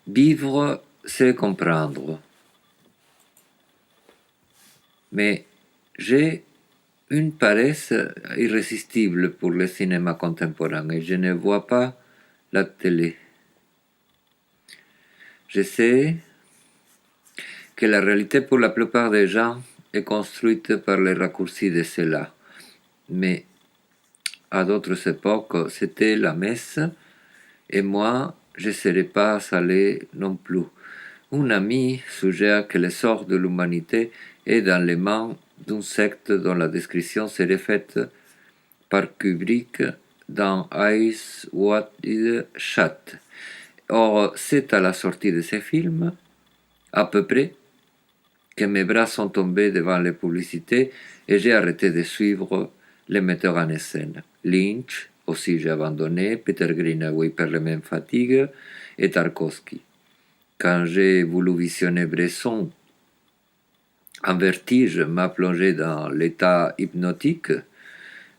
Vivre, c'est comprendre. Mais j'ai une paresse irrésistible pour le cinéma contemporain et je ne vois pas la télé. Je sais que la réalité pour la plupart des gens est construite par les raccourcis de cela. Mais à d'autres époques, c'était la messe et moi, je ne serais pas allé non plus. Un ami suggère que l'essor de l'humanité est dans les mains d'une secte dont la description serait faite par Kubrick dans Eyes Wide Shut. Or, c'est à la sortie de ce film, à peu près, que mes bras sont tombés devant les publicités et j'ai arrêté de suivre les metteurs en scène. Lynch, aussi j'ai abandonné, Peter Greenaway par les mêmes fatigues, et Tarkovsky. Quand j'ai voulu visionner Bresson, un vertige m'a plongé dans l'état hypnotique.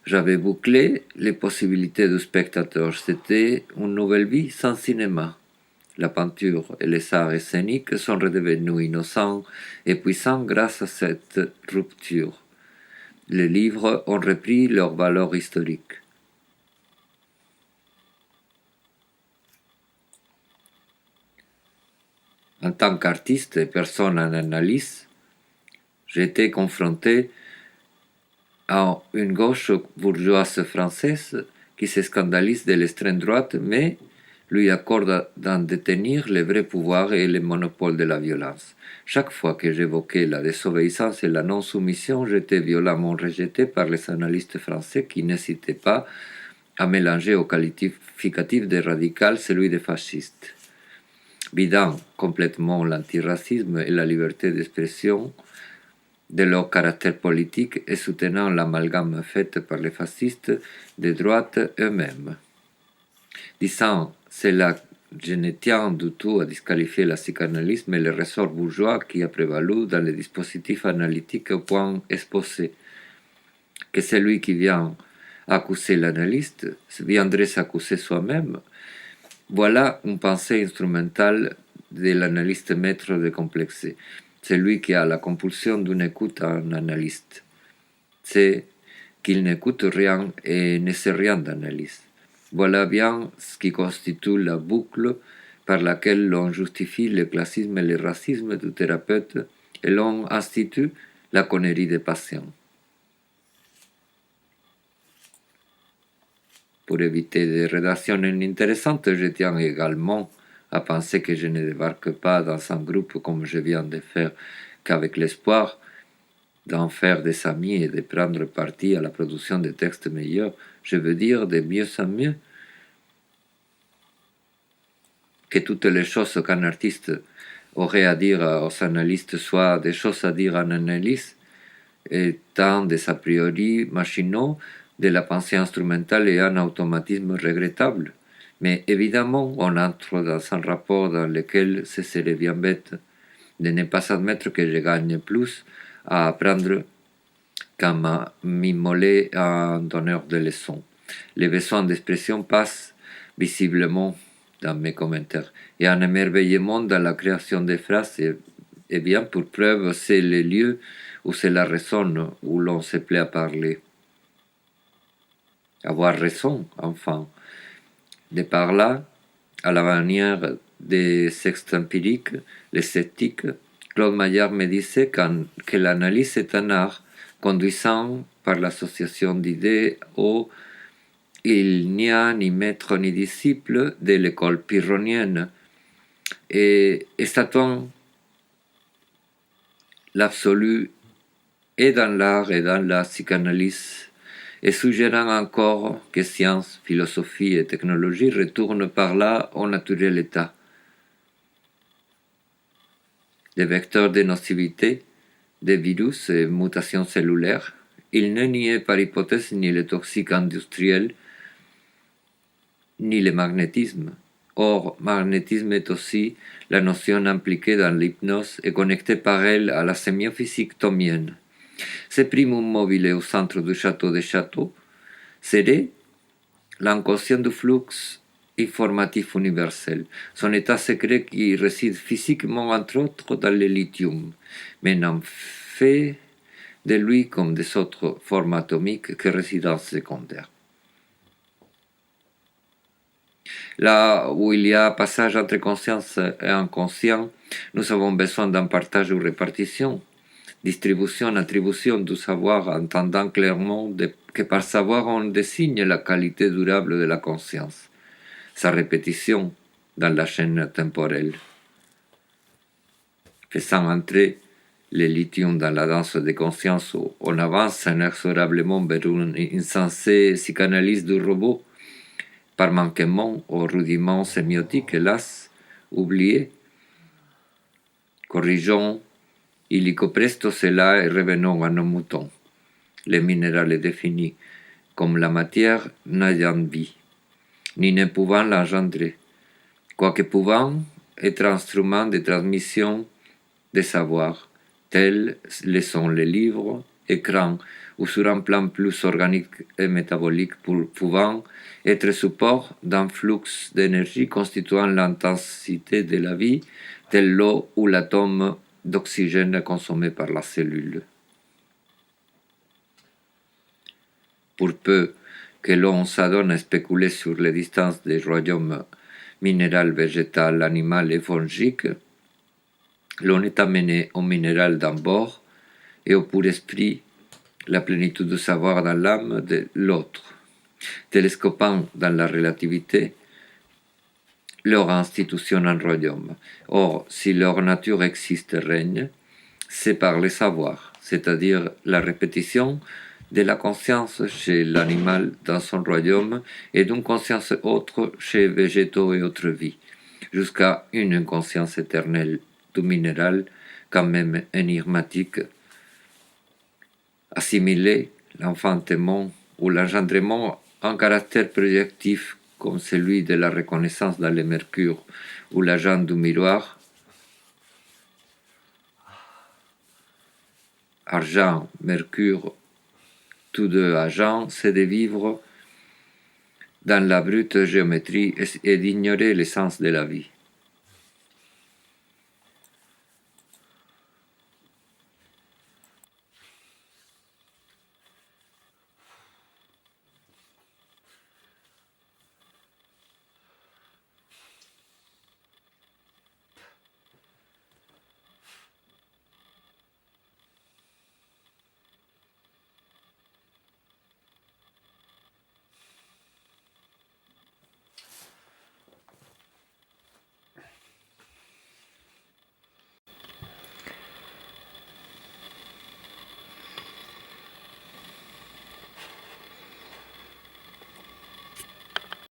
J'avais bouclé les possibilités du spectateur. C'était une nouvelle vie sans cinéma. La peinture et les arts scéniques sont redevenus innocents et puissants grâce à cette rupture. Les livres ont repris leur valeur historique. En tant qu'artiste et personne en analyse, j'ai été confronté à une gauche bourgeoise française qui se scandalise de l'extrême droite, mais lui accorde d'en détenir le vrai pouvoir et le monopole de la violence. Chaque fois que j'évoquais la désobéissance et la non-soumission, j'étais violemment rejeté par les analystes français qui n'hésitaient pas à mélanger au qualificatif de radical celui de fasciste. Vidant complètement l'antiracisme et la liberté d'expression de leur caractère politique et soutenant l'amalgame fait par les fascistes de droite eux-mêmes. Disant cela, je ne tiens du tout à disqualifier la psychanalyse, mais le ressort bourgeois qui a prévalu dans les dispositifs analytiques au point exposé, que celui qui vient accuser l'analyste viendrait s'accuser soi-même. Voilà une pensée instrumentale de l'analyste maître décomplexé. C'est lui qui a la compulsion d'une écoute à un analyste. C'est qu'il n'écoute rien et ne sait rien d'analyse. Voilà bien ce qui constitue la boucle par laquelle l'on justifie le classisme et le racisme du thérapeute et l'on institue la connerie des patients. Pour éviter des rédactions inintéressantes, je tiens également à penser que je ne débarque pas dans un groupe comme je viens de faire qu'avec l'espoir d'en faire des amis et de prendre parti à la production de textes meilleurs, je veux dire de mieux en mieux. Que toutes les choses qu'un artiste aurait à dire aux analystes soient des choses à dire en analyse, étant des a priori machinaux de la pensée instrumentale et un automatisme regrettable. Mais évidemment, on entre dans un rapport dans lequel ce serait bien bête de ne pas admettre que je gagne plus à apprendre qu'à m'immoler à un donneur de leçons. Les besoins d'expression passent visiblement dans mes commentaires et un émerveillement dans la création des phrases et bien pour preuve c'est le lieu où cela résonne, où l'on se plaît à parler. Avoir raison, enfin. De par là, à la manière des textes empiriques, les sceptiques, Claude Maillard me disait que l'analyse est un art conduisant par l'association d'idées où il n'y a ni maître ni disciple de l'école pyrrhonienne et statuant l'absolu et dans l'art et dans la psychanalyse et suggérant encore que science, philosophie et technologie retournent par là au naturel état. Des vecteurs de nocivité, des virus et mutations cellulaires, il ne niait par hypothèse ni le toxique industriel, ni le magnétisme. Or, magnétisme est aussi la notion impliquée dans l'hypnose et connectée par elle à la sémiophysique thomienne. Ce primum mobile au centre du château des châteaux serait l'inconscient du flux informatif universel, son état secret qui réside physiquement entre autres dans le lithium, mais n'en fait de lui comme des autres formes atomiques que résidence secondaire. Là où il y a passage entre conscience et inconscient, nous avons besoin d'un partage ou répartition, distribution, attribution du savoir, entendant clairement que par savoir on désigne la qualité durable de la conscience, sa répétition dans la chaîne temporelle, faisant entrer le lithium dans la danse des consciences où on avance inexorablement vers une insensée psychanalyse du robot, par manquement aux rudiments sémiotiques, hélas, oubliés. Corrigeons illico presto cela et revenons à nos moutons. Le minéral est défini comme la matière n'ayant vie, ni ne pouvant l'engendrer, quoique pouvant être instrument de transmission des savoirs, tels le sont les livres, écrans, ou sur un plan plus organique et métabolique pouvant être support d'un flux d'énergie constituant l'intensité de la vie, tel l'eau ou l'atome d'oxygène consommé par la cellule. Pour peu que l'on s'adonne à spéculer sur les distances des royaumes minéral, végétal, animal et fongique, l'on est amené au minéral d'un bord et au pur esprit, la plénitude de savoir dans l'âme de l'autre, télescopant dans la relativité leur institution en royaume. Or, si leur nature existe et règne, c'est par le savoir, c'est-à-dire la répétition de la conscience chez l'animal dans son royaume et d'une conscience autre chez végétaux et autres vies, jusqu'à une conscience éternelle du minéral, quand même énigmatique, assimiler l'enfantement ou l'engendrement en caractère projectif comme celui de la reconnaissance dans le mercure ou l'agent du miroir, argent, mercure, tous deux agents, c'est de vivre dans la brute géométrie et d'ignorer l'essence de la vie.